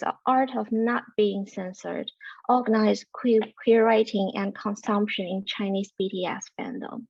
the art of not being censored, organized queer writing and consumption in Chinese BTS fandom.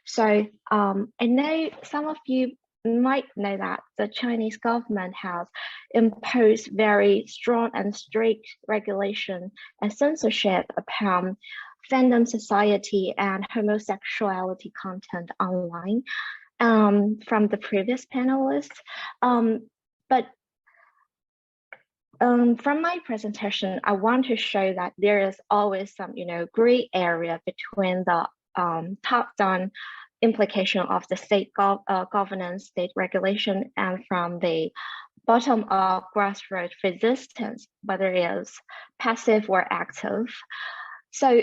So I know some of you might know that the Chinese government has imposed very strong and strict regulation and censorship upon fandom society and homosexuality content online from the previous panelists. But from my presentation, I want to show that there is always some, gray area between the top-down implication of the state governance, state regulation, and from the bottom-up grassroots resistance, whether it is passive or active. So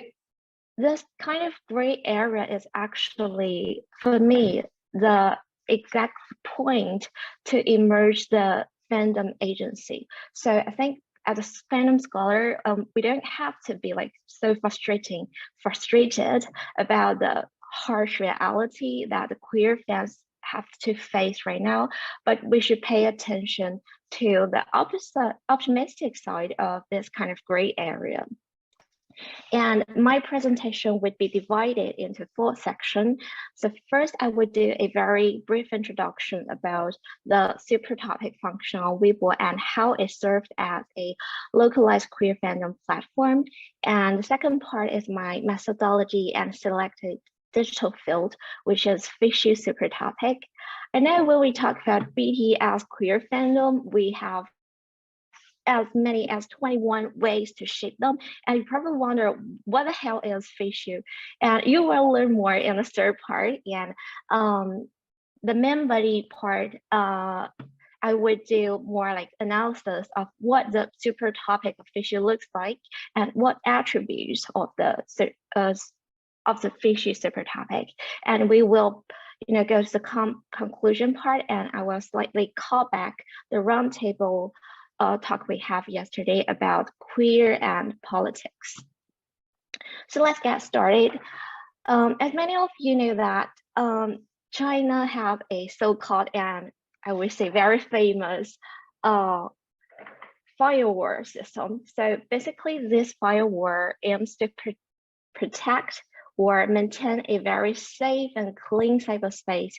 this kind of gray area is actually, for me, the exact point to emerge the fandom agency. So I think as a fandom scholar, we don't have to be like so frustrated about the harsh reality that the queer fans have to face right now, but we should pay attention to the optimistic side of this kind of gray area. And my presentation would be divided into 4 sections. So first, I would do a very brief introduction about the super topic function on Weibo and how it served as a localized queer fandom platform. And the second part is my methodology and selected digital field, which is fishy super topic. And then when we talk about BTS queer fandom, we have as many as 21 ways to shape them. And you probably wonder, what the hell is fishy? And you will learn more in the third part. And the main body part, I would do more like analysis of what the super topic of fishy looks like and what attributes of the fishy super topic. And we will go to the conclusion part, and I will slightly call back the roundtable talk we have yesterday about queer and politics. So let's get started. As many of you know that China have a so-called, and I would say very famous firewall system. So basically this firewall aims to protect or maintain a very safe and clean cyberspace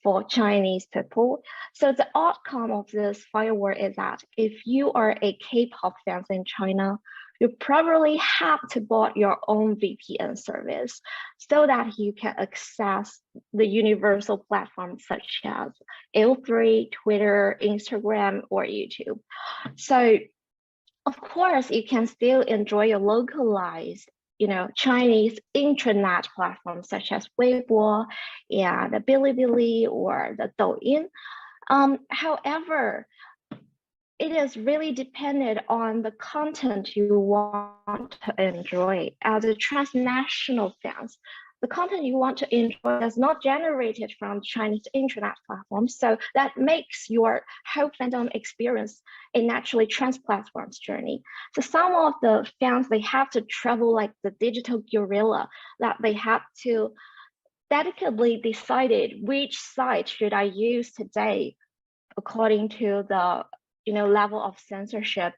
for Chinese people. So the outcome of this firewall is that if you are a K-pop fan in China, you probably have to buy your own VPN service so that you can access the universal platforms such as AO3, Twitter, Instagram, or YouTube. So of course, you can still enjoy a localized Chinese intranet platforms such as Weibo and the Bilibili or the Douyin. However, it is really dependent on the content you want to enjoy. As a transnational fans, the content you want to enjoy is not generated from Chinese internet platforms, so that makes your whole fandom experience a naturally trans-platform journey. So some of the fans, they have to travel like the digital guerrilla, that they have to dedicatedly decide which site should I use today according to the level of censorship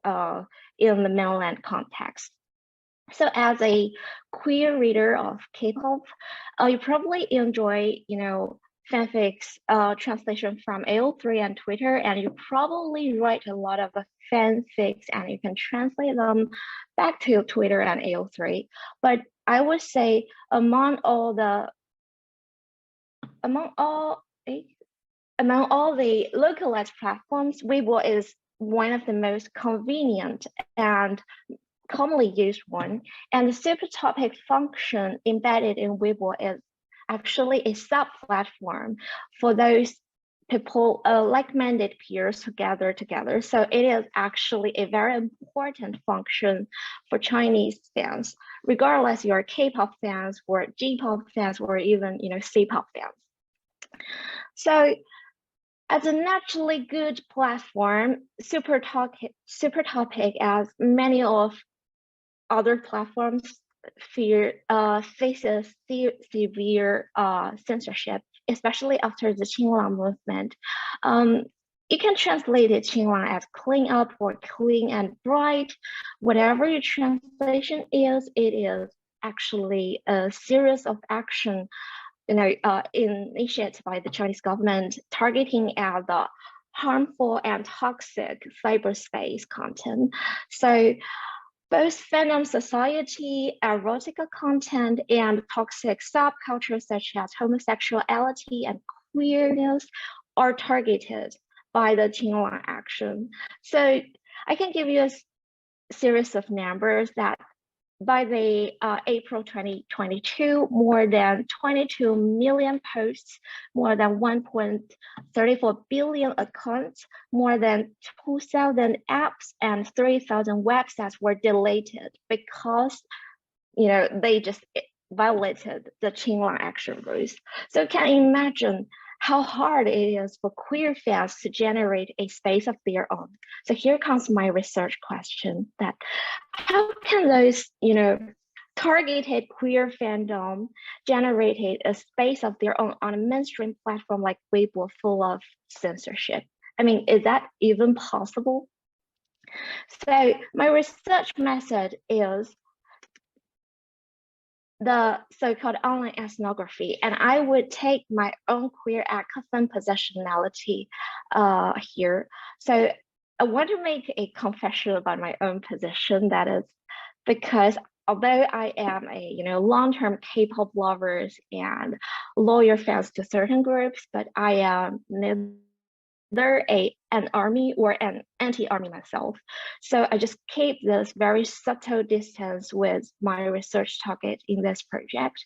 in the mainland context. So as a queer reader of K-pop, you probably enjoy, fanfics translation from AO3 and Twitter, and you probably write a lot of fanfics and you can translate them back to Twitter and AO3. But I would say among all the localized platforms, Weibo is one of the most convenient and commonly used one, and the super topic function embedded in Weibo is actually a sub-platform for those people, like-minded peers who gather together. So it is actually a very important function for Chinese fans, regardless you're K-pop fans or J-pop fans or even C-pop fans. So as a naturally good platform, super topic, as many of other platforms, faces severe censorship, especially after the Qinglang movement. you can translate it Qinlang as clean up or clean and bright. Whatever your translation is, it is actually a series of action, initiated by the Chinese government targeting at the harmful and toxic cyberspace content. So both fandom society, erotic content, and toxic subcultures such as homosexuality and queerness are targeted by the Qinlang action. So I can give you a series of numbers that by the April 2022, more than 22 million posts, more than 1.34 billion accounts, more than 2,000 apps, and 3,000 websites were deleted because they just violated the Qinlang action rules. So can you imagine how hard it is for queer fans to generate a space of their own? So here comes my research question: that how can those, targeted queer fandom generate a space of their own on a mainstream platform like Weibo full of censorship? I mean, is that even possible? So my research method is the so-called online ethnography, and I would take my own queer icon positionality here. So I want to make a confession about my own position. That is because although I am a long-term K-pop lovers and loyal fans to certain groups, but I am neither an army or an anti-army myself. So I just keep this very subtle distance with my research target in this project.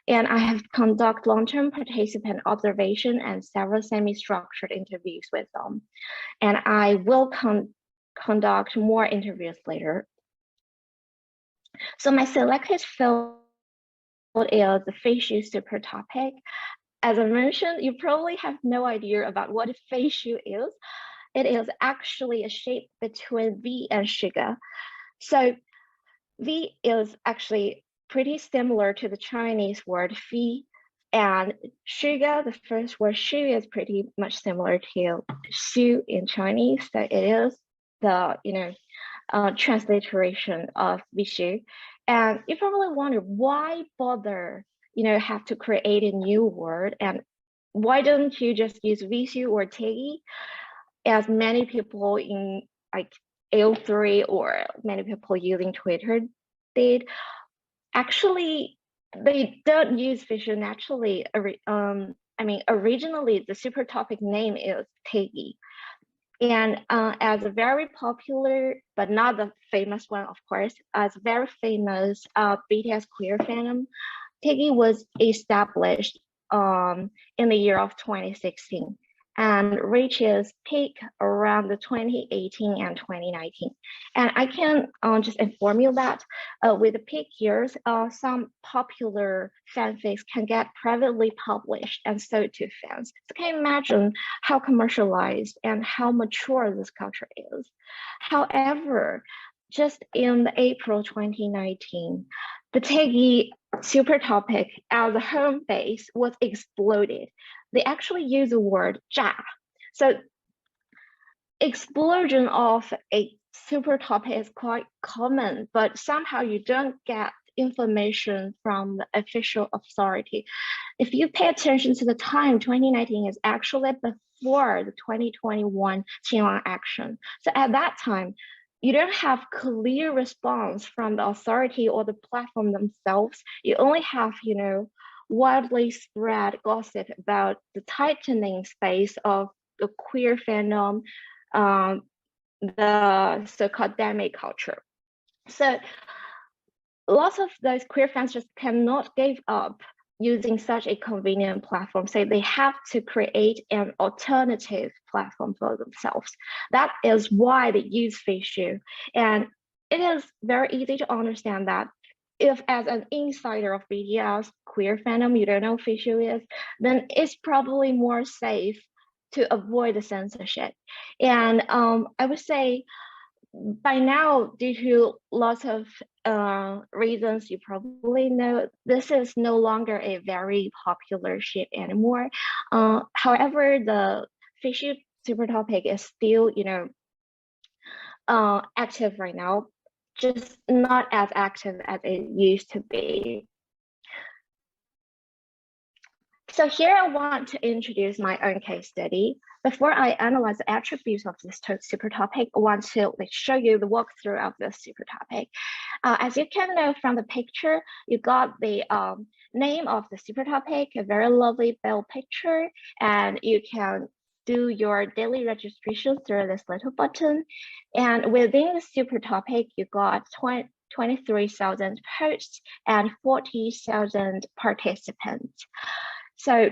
And I have conducted long-term participant observation and several semi-structured interviews with them. And I will conduct more interviews later. So my selected field is the facial super topic. As I mentioned, you probably have no idea about what a facial is. It is actually a shape between V and sugar. So V is actually pretty similar to the Chinese word "fi," and sugar, the first word "shu," is pretty much similar to "xu" in Chinese. So it is the transliteration of "vishu." And you probably wonder why bother have to create a new word, and why don't you just use "vishu" or "tegi," as many people in like AO3 or many people using Twitter did? Actually, they don't use "vishu" naturally. Originally the super topic name is "tegi." And as a very popular, but not the famous one, of course, as very famous BTS queer fandom, Piggy was established in the year of 2016 and reaches peak around the 2018 and 2019. And I can just inform you that with the peak years, some popular fanfics can get privately published and sold to fans. So can you imagine how commercialized and how mature this culture is? However, just in April 2019, the Tegi super topic as a home base was exploded. They actually use the word "zha." So explosion of a super topic is quite common, but somehow you don't get information from the official authority. If you pay attention to the time, 2019 is actually before the 2021 Qinlang action. So at that time, you don't have clear response from the authority or the platform themselves. You only have, widely spread gossip about the tightening space of the queer fandom, the so-called demi culture. So lots of those queer fans just cannot give up using such a convenient platform. So they have to create an alternative platform for themselves. That is why they use Facial. And it is very easy to understand that if as an insider of BTS queer fandom, you don't know what Facial is, then it's probably more safe to avoid the censorship. And I would say by now, due to lots of reasons you probably know, this is no longer a very popular ship anymore. However, the Fishy super topic is still, active right now, just not as active as it used to be. So here I want to introduce my own case study. Before I analyze the attributes of this super topic, I want to show you the walkthrough of this super topic. As you can know from the picture, you got the name of the super topic, a very lovely bell picture, and you can do your daily registration through this little button. And within the super topic, you got 23,000 posts and 40,000 participants. So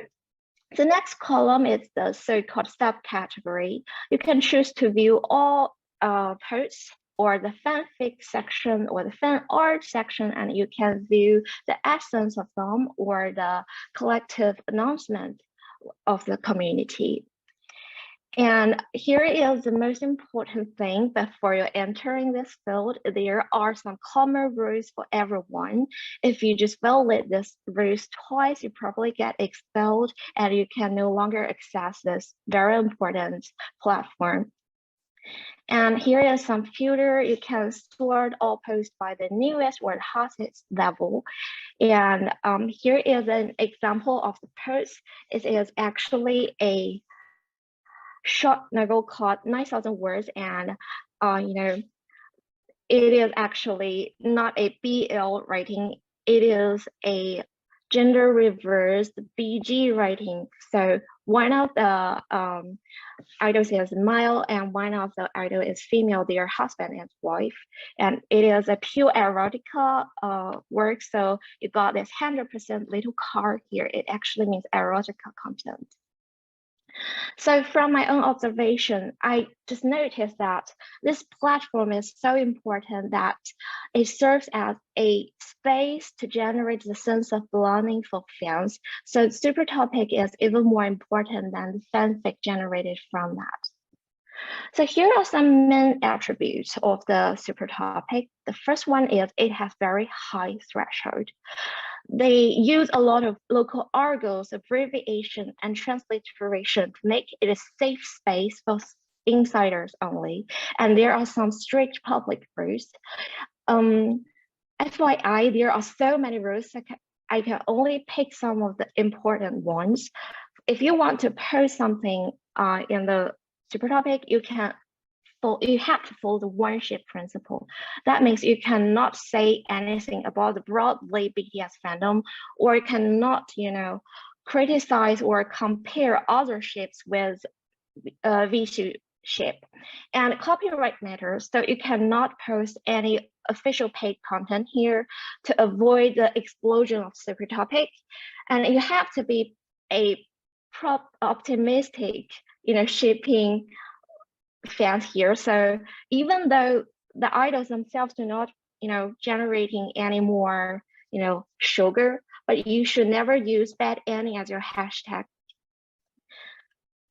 the next column is the so-called subcategory. You can choose to view all posts or the fanfic section or the fan art section, and you can view the essence of them or the collective announcement of the community. And here is the most important thing before you're entering this field. There are some common rules for everyone. If you just violate this rules twice, you probably get expelled and you can no longer access this very important platform. And here is some filter. You can sort all posts by the newest or the hottest level. And here is an example of the post. It is actually a short novel called 9,000 words, and it is actually not a BL writing, it is a gender reversed BG writing. So one of the idols is male and one of the idol is female, their husband and wife, and it is a pure erotica work. So you got this 100% little card here. It actually means erotica content. So from my own observation, I just noticed that this platform is so important that it serves as a space to generate the sense of belonging for fans. So super topic is even more important than the fanfic generated from that. So here are some main attributes of the super topic. The first one is it has very high threshold. They use a lot of local argos, abbreviation, and transliteration to make it a safe space for insiders only. And there are some strict public rules. FYI, there are so many rules that I can only pick some of the important ones. If you want to post something in the super topic, you have to follow the one-ship principle. That means you cannot say anything about the broadly BTS fandom, or cannot, criticize or compare other ships with V2 ship. And copyright matters, so you cannot post any official paid content here to avoid the explosion of super topic. And you have to be a optimistic, shipping fans here. So even though the idols themselves do not, generating any more, sugar, but you should never use bad ending as your hashtag.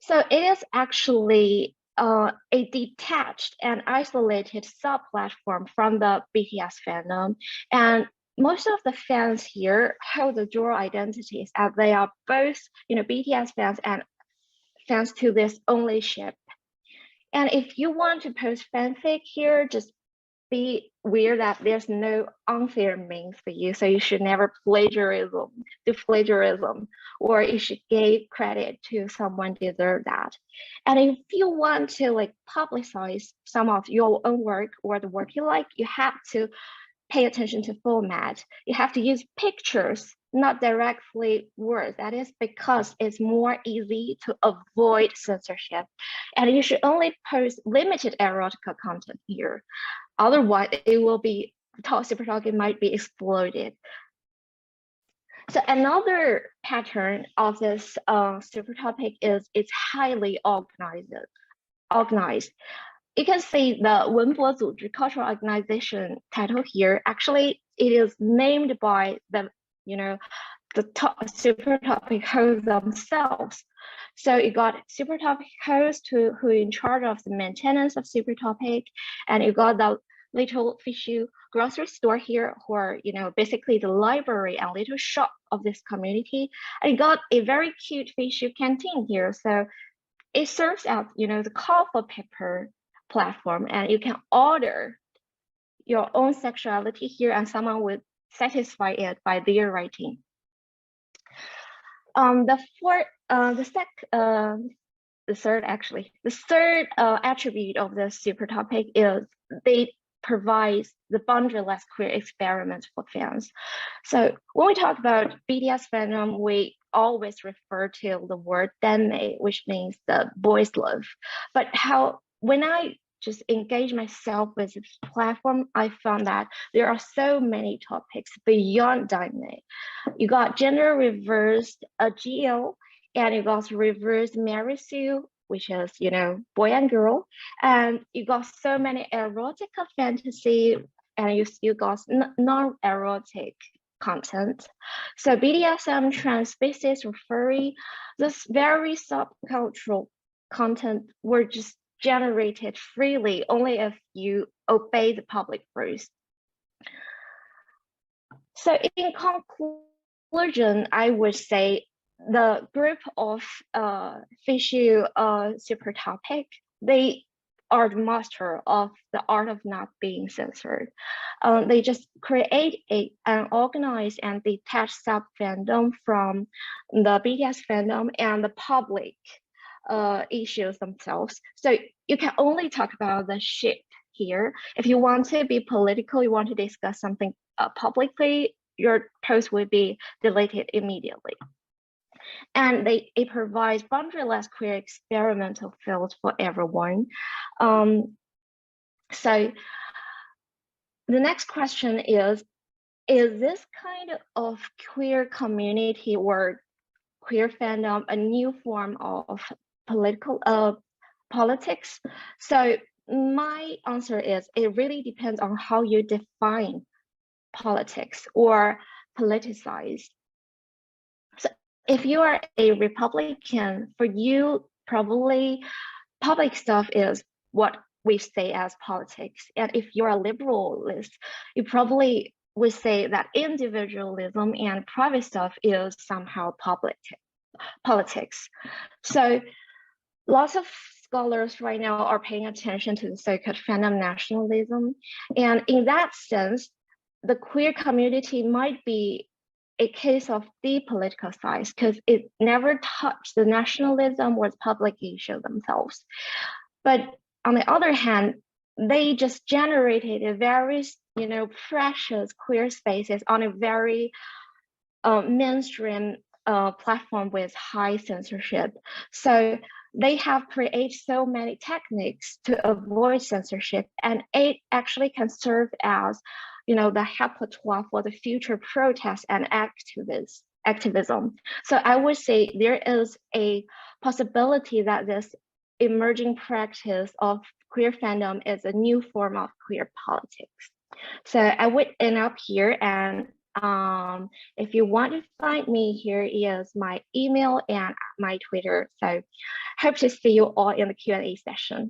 So it is actually a detached and isolated sub-platform from the BTS fandom. And most of the fans here hold the dual identities as they are both, BTS fans and fans to this only ship. And if you want to post fanfic here, just be aware that there's no unfair means for you. So you should never do plagiarism, or you should give credit to someone deserve that. And if you want to publicize some of your own work or the work you like, you have to pay attention to format. You have to use pictures, not directly words. That is because it's more easy to avoid censorship. And you should only post limited erotica content here. Otherwise, it will be super topic might be exploited. So another pattern of this super topic is it's highly organized. You can see the Wenbo 组织 cultural organization title here. Actually, it is named by the top super topic hosts themselves. So you got super topic host who are in charge of the maintenance of super topic, and you got the little fishy grocery store here, who are basically the library and little shop of this community. And you got a very cute fishy canteen here. So it serves as, the call for paper platform, and you can order your own sexuality here, and someone will satisfy it by their writing. The third attribute of the super topic is they provide the boundaryless queer experiments for fans. So when we talk about BTS fandom, we always refer to the word danme, which means the boys love. But when I just engage myself with this platform, I found that there are so many topics beyond danme. You got gender reversed GL, and you got reverse marisu, which is, boy and girl. And you got so many erotic fantasy, and you still got non-erotic content. So BDSM, trans-species, furry, this very subcultural content were just generated freely only if you obey the public rules. So in conclusion, I would say the group of fishy super topic, they are the master of the art of not being censored. They just create an organized and detached sub-fandom from the BTS fandom and the public issues themselves. So you can only talk about the ship here. If you want to be political, you want to discuss something publicly, your post will be deleted immediately. And it provides boundaryless queer experimental fields for everyone. So the next question is this kind of queer community or queer fandom a new form of politics? So my answer is it really depends on how you define politics or politicize. So if you are a Republican, for you, probably public stuff is what we say as politics. And if you're a liberalist, you probably would say that individualism and private stuff is somehow politics. So lots of scholars right now are paying attention to the so-called fandom nationalism. And in that sense, the queer community might be a case of depoliticized because it never touched the nationalism or the public issue themselves. But on the other hand, they just generated a very, precious queer spaces on a very mainstream platform with high censorship. So they have created so many techniques to avoid censorship, and it actually can serve as, the repertoire for the future protests and activism. So I would say there is a possibility that this emerging practice of queer fandom is a new form of queer politics. So I would end up here, and if you want to find me, here is my email and my Twitter. So hope to see you all in the Q&A session.